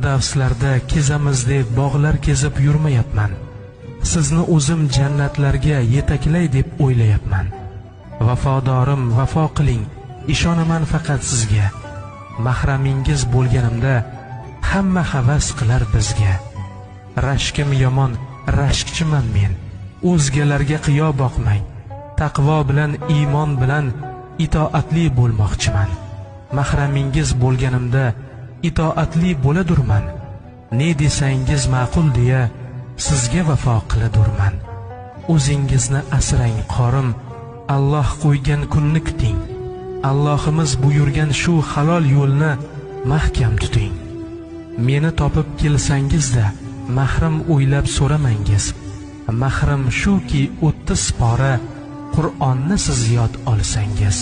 firdavslarda kezamiz deb bog'lar kezib yurmayapman. Sizni o'zim jannatlarga yetaklay deb o'ylayapman. Vafodorim, vafo qiling, ishonaman faqat sizga. Mahramingiz bo'lganimda hamma havas qilar bizga. Rashkim yomon, rashkchiman men. O'zgalarga qiyo boqmang. Taqvo bilan, iymon bilan itoatli bo'lmoqchiman. Mahramingiz bo'lganimda itoatli bo'ladurman. Ne desangiz ma'qul deya sizga vafo qiladurman. O'zingizni asrang qorim, Alloh qo'ygan kunni kuting. Allohimiz buyurgan shu halol yo'lni mahkam tuting. Meni topib kelsangizda mahram o'ylab so'ramangiz. Mahram shuki 30 pora Qur'onni siz yod olsangiz.